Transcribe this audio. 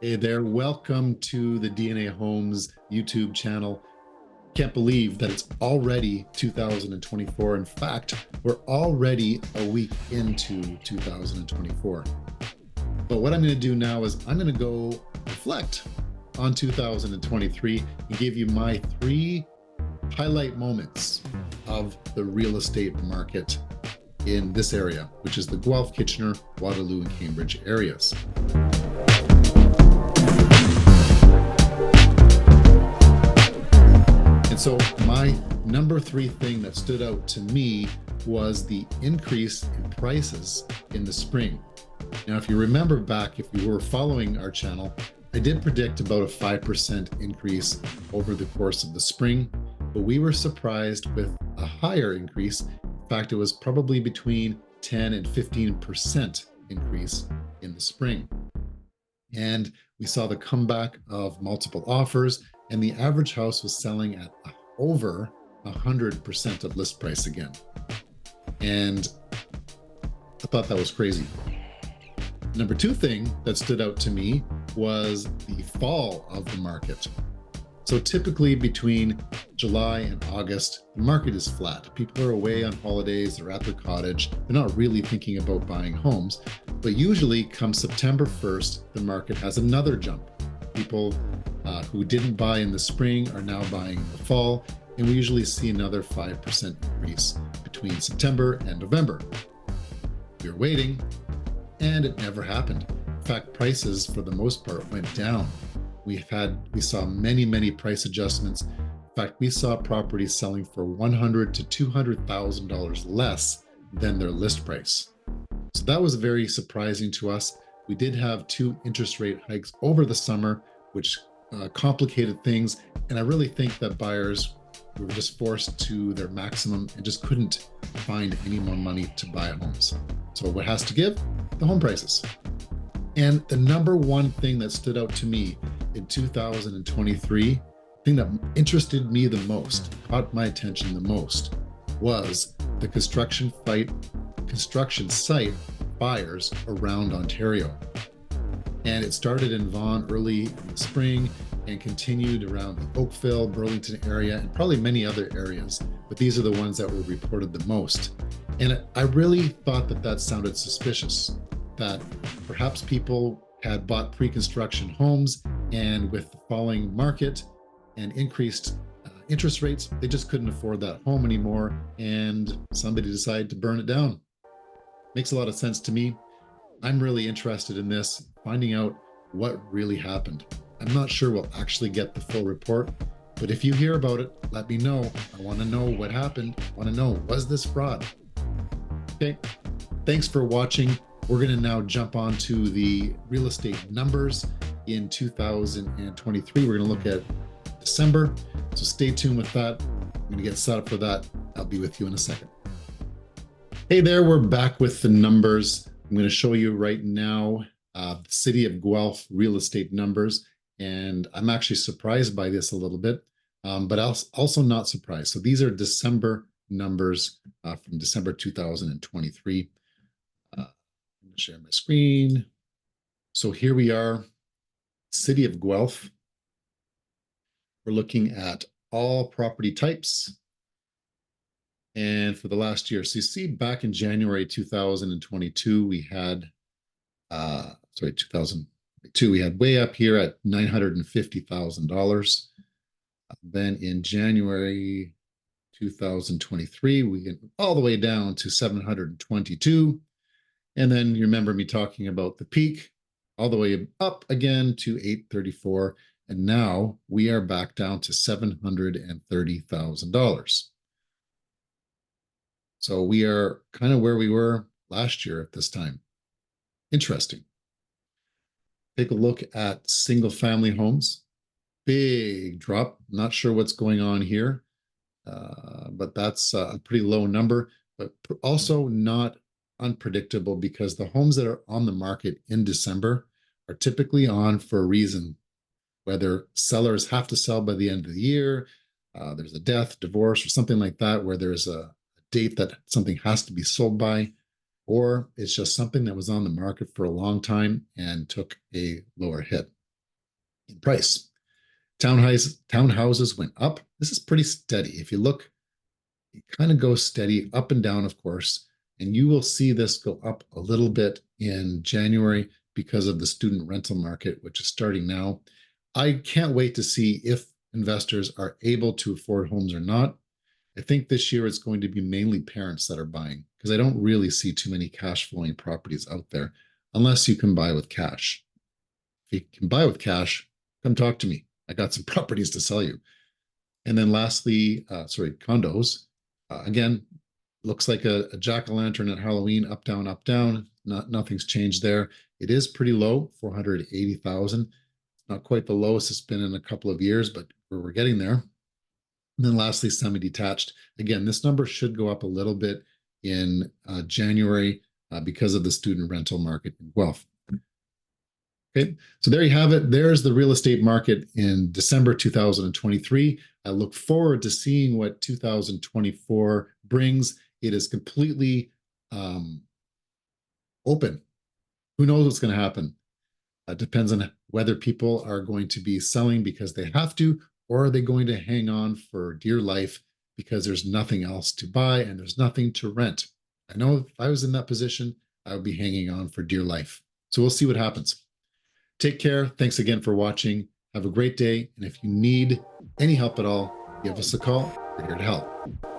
Hey there, welcome to the DNA Homes YouTube channel. Can't believe that it's already 2024. In fact, we're already a week into 2024. But what I'm going to do now is I'm going to go reflect on 2023 and give you my 3 highlight moments of the real estate market in this area, which is the Guelph, Kitchener, Waterloo, and Cambridge areas. And so my number 3 thing that stood out to me was the increase in prices in the spring. Now, if you remember back, if you were following our channel, I did predict about a 5% increase over the course of the spring, but we were surprised with a higher increase. In fact, it was probably between 10 and 15% increase in the spring. And we saw the comeback of multiple offers, and the average house was selling at over 100% of list price again. And I thought that was crazy. Number 2 thing that stood out to me was the fall of the market. So typically between July and August, the market is flat. People are away on holidays, they're at their cottage, they're not really thinking about buying homes. But usually come September 1st, the market has another jump. People who didn't buy in the spring are now buying in the fall, and we usually see another 5% increase between September and November. We were waiting, and it never happened. In fact, prices for the most part went down. We saw many price adjustments. In fact, we saw properties selling for $100,000 to $200,000 less than their list price. So that was very surprising to us. We did have 2 interest rate hikes over the summer, which complicated things. And I really think that buyers were just forced to their maximum and just couldn't find any more money to buy homes. So what has to give? The home prices. And the number 1 thing that stood out to me in 2023, the thing that interested me the most, caught my attention the most, was the construction site fires around Ontario. And it started in Vaughan early in the spring and continued around the Oakville, Burlington area, and probably many other areas. But these are the ones that were reported the most. And I really thought that sounded suspicious, that perhaps people had bought pre-construction homes, and with the falling market and increased interest rates, they just couldn't afford that home anymore, and somebody decided to burn it down. Makes a lot of sense to me. I'm really interested in this, finding out what really happened. I'm not sure we'll actually get the full report, but if you hear about it, let me know. I want to know what happened. I want to know, was this fraud? Okay, thanks for watching. We're going to now jump on to the real estate numbers in 2023. We're going to look at December, so stay tuned with that. I'm going to get set up for that. I'll be with you in a second. Hey there, we're back with the numbers. I'm going to show you right now the city of Guelph real estate numbers, and I'm actually surprised by this a little bit, but also not surprised. So these are December numbers from December 2023. I'm going to share my screen. So here we are, city of Guelph. We're looking at all property types. And for the last year, so you see back in January 2022, we had, 2002, we had way up here at $950,000. Then in January 2023, we get all the way down to 722. And then you remember me talking about the peak, all the way up again to 834. And now we are back down to $730,000. So we are kind of where we were last year at this time. Interesting. Take a look at single family homes. Big drop. Not sure what's going on here, but that's a pretty low number, but also not unpredictable because the homes that are on the market in December are typically on for a reason. Whether sellers have to sell by the end of the year, there's a death, divorce, or something like that, where there's a date that something has to be sold by, or it's just something that was on the market for a long time and took a lower hit. in price. Townhouses went up. This is pretty steady. If you look, it kind of goes steady up and down, of course, and you will see this go up a little bit in January because of the student rental market, which is starting now. I can't wait to see if investors are able to afford homes or not. I think this year it's going to be mainly parents that are buying because I don't really see too many cash flowing properties out there unless you can buy with cash. If you can buy with cash, come talk to me. I got some properties to sell you. And then lastly, condos. Again, looks like a jack-o'-lantern at Halloween, up, down, up, down. Nothing's changed there. It is pretty low, 480,000. Not quite the lowest it's been in a couple of years, but we're getting there. And then lastly, semi-detached. Again, this number should go up a little bit in January because of the student rental market in Guelph. Okay, so there you have it. There's the real estate market in December 2023. I look forward to seeing what 2024 brings. It is completely open. Who knows what's going to happen? It depends on whether people are going to be selling because they have to, or are they going to hang on for dear life because there's nothing else to buy and there's nothing to rent. I know if I was in that position, I would be hanging on for dear life. So we'll see what happens. Take care. Thanks again for watching. Have a great day. And if you need any help at all, give us a call. We're here to help.